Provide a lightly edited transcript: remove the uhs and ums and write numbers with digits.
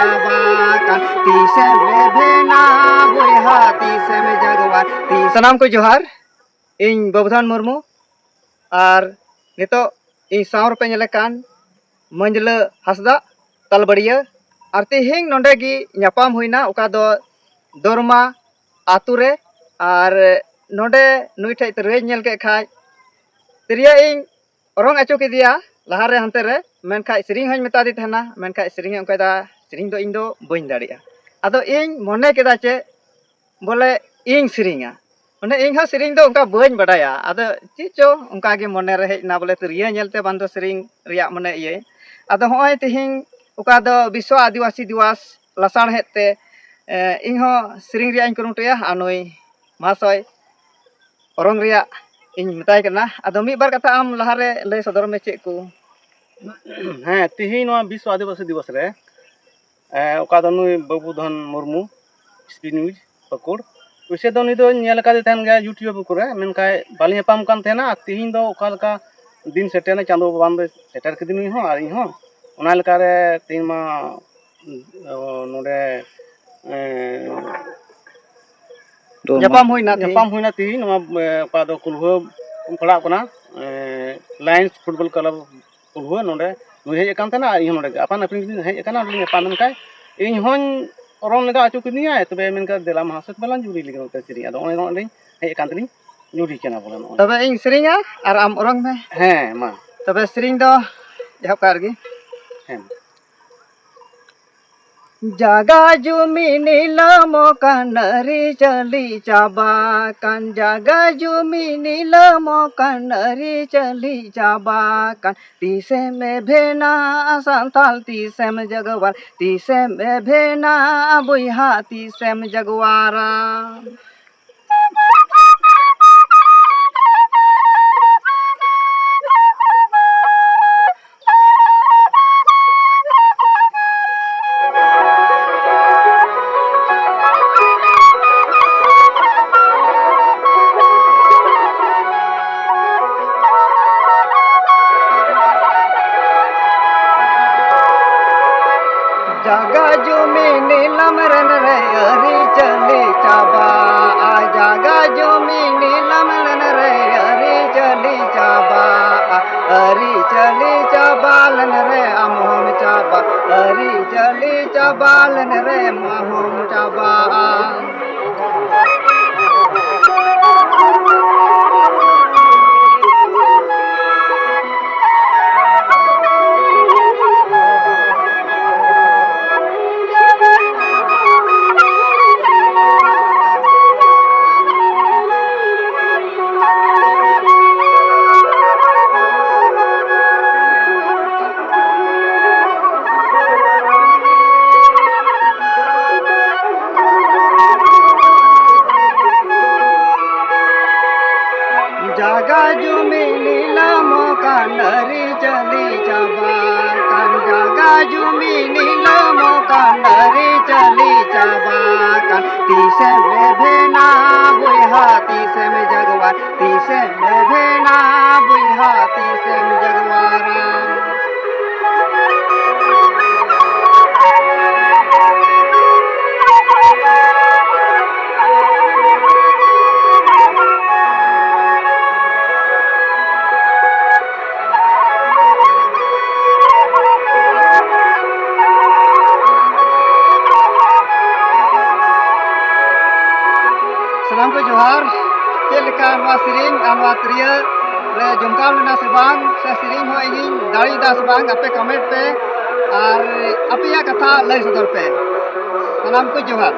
चाबाकान तीसे में भेना बुहा तीसे में जगवार सनाम को जोहार इन बबधान मुर्मू और नितो इन सावर पे नेलेकान मंजला हसदा तलबड़िया और तिहिंग नोंडे गी न्यापाम हुइना ओका दो दोरमा आतुरे और नोंडे नुई ठे तरे नेल के खाय तिरिया इन रंग अचो के दिया लहारे हंते रे मेनखा सिरिंग हज मेता दी थना मेनखा सिरिंग उनका दा सिरिंग दो इन दो बइन दाड़िया अदो इन मने केदा चे बोले इन सिरिंगा उन्हें इन हा सिरिंग दो उनका बइन बडाया अदो चिचो उनका गे मने रे हेजना बोले तिरिया नेलते बांदो सिरिंग रिया मने ये अदो होय तिहिंग उका दो विश्व आदिवासी दिवस लसाण हेते इन हो सिरिंग रिया इन कुरुमटया आनुई महाशय रंग रिया इन मेताय कना अदो मी बार कथा आम लहारे लय सदर में चेक को हाँ तिहिन विश्व आदिवासी दिवस रे ओका दो नुई बबुधन मुर्मू स्पी न्यूज पकुड़ वैसे दो नी दो नेल का थेन गया यूट्यूब करे मेनका बाली हेपाम कान थेना तिहिन दो ओका लका दिन सेटेना चांदो बाबान दो सेटर के दिन हो और इन हो ओना लका रे तीन मा नोडे जापाम हुइना तिहिन ओका दो कुलहो पड़ा कना लायंस फुटबॉल क्लब कुलहो नोडे नुई हेज कान थेना इन नोडे अपन अपनी हेज काना पान मेनका इन होन रंग लगा अचो किनिया तबे मेनका देला महासक बलान जुरी लिगन ते सिरिंग अदो ओने ओने हेज कान तनी जुरी केना बोलन तबे इन सिरिंगा और आम रंग में हैं मा तबे सिरिंग दो एहब कारगी हैं जागा जुमी नीलमो कनरी चली चाबाकान जागा जुमी नीलमो कनरी चली चाबाकान तीसे में भेना संताल तीसे में जगवार तीसे में भेना बुहा तीसे में जगवारा जागा जुमी नीलम रन रे अरी चली चाबा जागा जुमी नीलम रन रे अरी चली चाबा लन रे अमोम चाबा अरी चली चाबा लन रे मोहम चाबा जागा जुमी नीलमो कनरी चली चाबाकान जागा जुमी नीलमो कनरी चली चाबाकान तीसे में भेना बुहा तीसे में जगवार तीसे में भेना बुहा तीसे में जगवारा सलाम को जोहार चेलका नवा सिरिंग नवा त्रिया ले जमकाव लेना से बांग से सिरिंग हो इन दाड़ी दास बांग अपे कमेंट पे और अपिया कथा लय सदर पे सलाम को जोहार